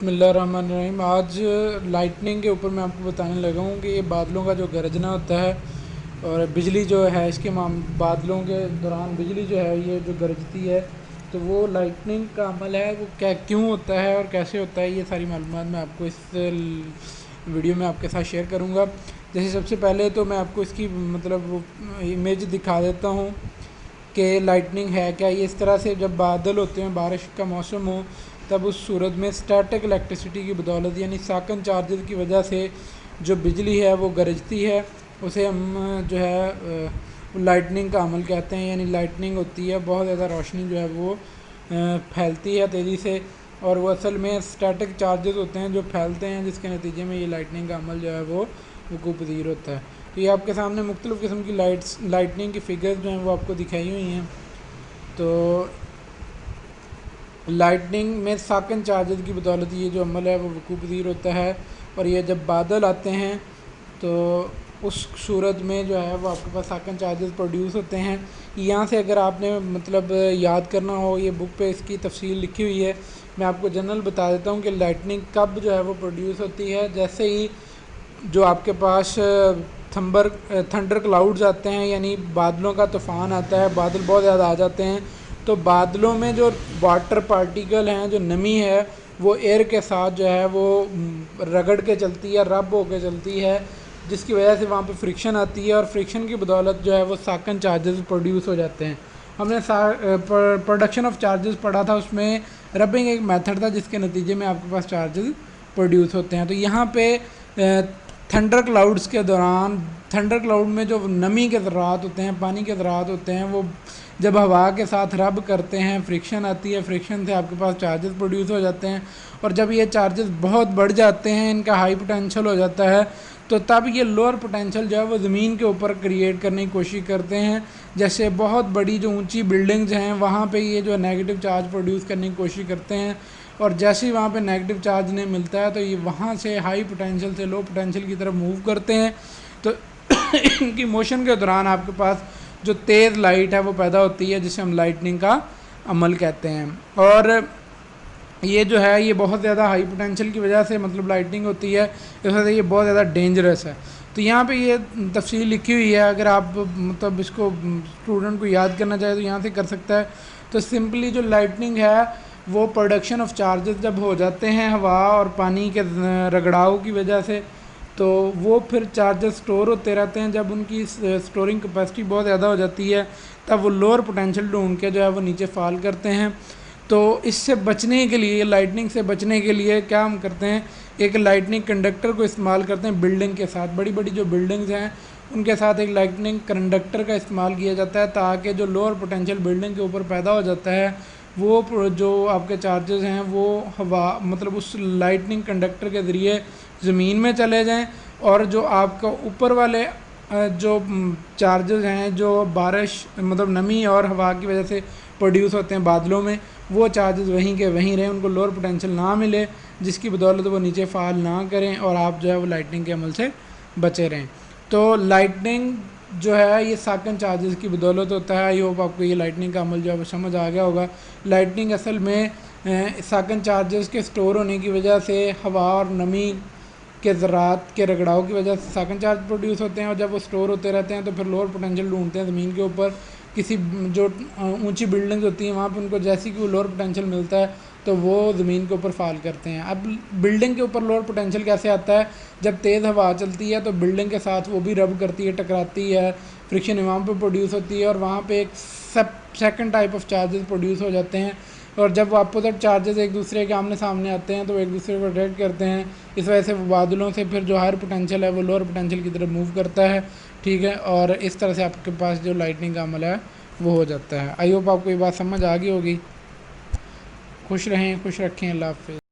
बिस्मिल्लाहिर्रहमानिर्रहीम। आज लाइटनिंग के ऊपर मैं आपको बताने लगा हूँ कि ये बादलों का जो गरजना होता है और बिजली जो है इसके बादलों के दौरान बिजली जो है ये जो गरजती है, तो वो लाइटनिंग का अमल है। वो क्या क्यों होता है और कैसे होता है, ये सारी मालूमात मैं आपको इस वीडियो में आपके साथ शेयर करूँगा। जैसे सबसे पहले तो मैं आपको इसकी मतलब इमेज दिखा देता हूँ कि लाइटनिंग है क्या। ये इस तरह से जब बादल होते हैं, बारिश का मौसम हो, तब उस सूरत में स्टैटिक इलेक्ट्रिसिटी की बदौलत यानी साकन चार्जेस की वजह से जो बिजली है वो गरजती है, उसे हम जो है लाइटनिंग का अमल कहते हैं। यानी लाइटनिंग होती है, बहुत ज़्यादा रोशनी जो है वो फैलती है तेज़ी से, और वो असल में स्टैटिक चार्जेस होते हैं जो फैलते हैं, जिसके नतीजे में ये लाइटनिंग का अमल जो है वो वकूअ पज़ीर होता है। तो ये आपके सामने मुख्तलिफ़ किस्म की लाइटनिंग की फ़िगर्स जो हैं वो आपको दिखाई हुई हैं। तो लाइटनिंग में साकन चार्जेस की बदौलत ये जो अमल है वो वकूअ पज़ीर होता है। और ये जब बादल आते हैं तो उस सूरत में जो है वो आपके पास साकन चार्जेस प्रोड्यूस होते हैं। यहाँ से अगर आपने मतलब याद करना हो, ये बुक पे इसकी तफसील लिखी हुई है, मैं आपको जनरल बता देता हूँ कि लाइटनिंग कब जो है वो प्रोड्यूस होती है। जैसे ही जो आपके पास थंडर क्लाउड्स आते हैं, यानी बादलों का तूफ़ान आता है, बादल बहुत ज़्यादा आ जाते हैं, तो बादलों में जो वाटर पार्टिकल हैं, जो नमी है, वो एयर के साथ जो है वो रगड़ के चलती है, रब होकर चलती है, जिसकी वजह से वहाँ पे फ्रिक्शन आती है, और फ्रिक्शन की बदौलत जो है वो साकन चार्जेस प्रोड्यूस हो जाते हैं। हमने प्रोडक्शन ऑफ चार्जेस पढ़ा था, उसमें रबिंग एक मेथड था जिसके नतीजे में आपके पास चार्जेस प्रोड्यूस होते हैं। तो यहाँ पे थंडर क्लाउड्स के दौरान, थंडर क्लाउड में जो नमी के ज़रात होते हैं, पानी के ज़रात होते हैं, वो जब हवा के साथ रब करते हैं, फ्रिक्शन आती है, फ्रिक्शन से आपके पास चार्जेस प्रोड्यूस हो जाते हैं। और जब ये चार्जेस बहुत बढ़ जाते हैं, इनका हाई पोटेंशियल हो जाता है, तो तब ये लोअर पोटेंशियल जो है वो ज़मीन के ऊपर क्रिएट करने की कोशिश करते हैं। जैसे बहुत बड़ी जो ऊंची बिल्डिंग्स हैं, वहाँ पे ये जो नेगेटिव चार्ज प्रोड्यूस करने की कोशिश करते हैं, और जैसे ही वहाँ पे नेगेटिव चार्ज नहीं मिलता है तो ये वहाँ से हाई पोटेंशियल से लो पोटेंशियल की तरफ मूव करते हैं। तो इनकी मोशन के दौरान आपके पास जो तेज़ लाइट है वो पैदा होती है, जिसे हम लाइटनिंग का अमल कहते हैं। और ये जो है ये बहुत ज़्यादा हाई पोटेंशियल की वजह से मतलब लाइटनिंग होती है, इस वजह से ये बहुत ज़्यादा डेंजरस है। तो यहाँ पे ये तफसील लिखी हुई है, अगर आप मतलब इसको स्टूडेंट को याद करना चाहे तो यहाँ से कर सकता है। तो सिंपली जो लाइटनिंग है वो प्रोडक्शन ऑफ चार्जेस जब हो जाते हैं हवा और पानी के रगड़ाव की वजह से, तो वो फिर चार्जेस स्टोर होते रहते हैं। जब उनकी स्टोरिंग कैपेसिटी बहुत ज़्यादा हो जाती है, तब वो लोअर पोटेंशियल ढूंढ के जो है वो नीचे फॉल करते हैं। तो इससे बचने के लिए, लाइटनिंग से बचने के लिए क्या हम करते हैं, एक लाइटनिंग कंडक्टर को इस्तेमाल करते हैं बिल्डिंग के साथ। बड़ी बड़ी जो बिल्डिंग्स हैं उनके साथ एक लाइटनिंग कंडक्टर का इस्तेमाल किया जाता है, ताकि जो लोअर पोटेंशियल बिल्डिंग के ऊपर पैदा हो जाता है, वो जो आपके चार्जेस हैं वो हवा मतलब उस लाइटनिंग कंडक्टर के ज़रिए ज़मीन में चले जाएं, और जो आपका ऊपर वाले जो चार्जेस हैं जो बारिश मतलब नमी और हवा की वजह से प्रोड्यूस होते हैं बादलों में, वो चार्जेस वहीं के वहीं रहें, उनको लोअर पोटेंशियल ना मिले, जिसकी बदौलत वो नीचे फॉल ना करें और आप जो है वो लाइटनिंग के अमल से बचे रहें। तो लाइटनिंग जो है ये साकन चार्जेस की बदौलत होता है। आई होप आपको ये लाइटनिंग का अमल जो है वो समझ आ गया होगा। लाइटनिंग असल में साकन चार्जेस के स्टोर होने की वजह से हवा और नमी के ज़रात के रगड़ाव की वजह से साकन चार्ज प्रोड्यूस होते हैं, और जब वो स्टोर होते रहते हैं तो फिर लोअर पोटेंशियल ढूंढते हैं ज़मीन के ऊपर। किसी जो ऊंची बिल्डिंग्स होती हैं वहाँ पे उनको जैसे कि वो लोअर पोटेंशियल मिलता है तो वो ज़मीन के ऊपर फॉल करते हैं। अब बिल्डिंग के ऊपर लोअर पोटेंशियल कैसे आता है, जब तेज़ हवा चलती है तो बिल्डिंग के साथ वो भी रब करती है, टकराती है, फ्रिक्शन वहाँ पर प्रोड्यूस होती है, और वहाँ पर एक second type of charges produce हो जाते हैं। और जब अपोजिट चार्जेस एक दूसरे के आमने सामने आते हैं तो एक दूसरे को अट्रैक्ट करते हैं, इस वजह से वो बादलों से फिर जो हायर पोटेंशियल है वो लोअर पोटेंशियल की तरफ मूव करता है। ठीक है, और इस तरह से आपके पास जो लाइटनिंग का अमल है वो हो जाता है। आई होप आपको ये बात समझ आ गई होगी। खुश रहें, खुश रखें, अल्लाह हाफ़िज़।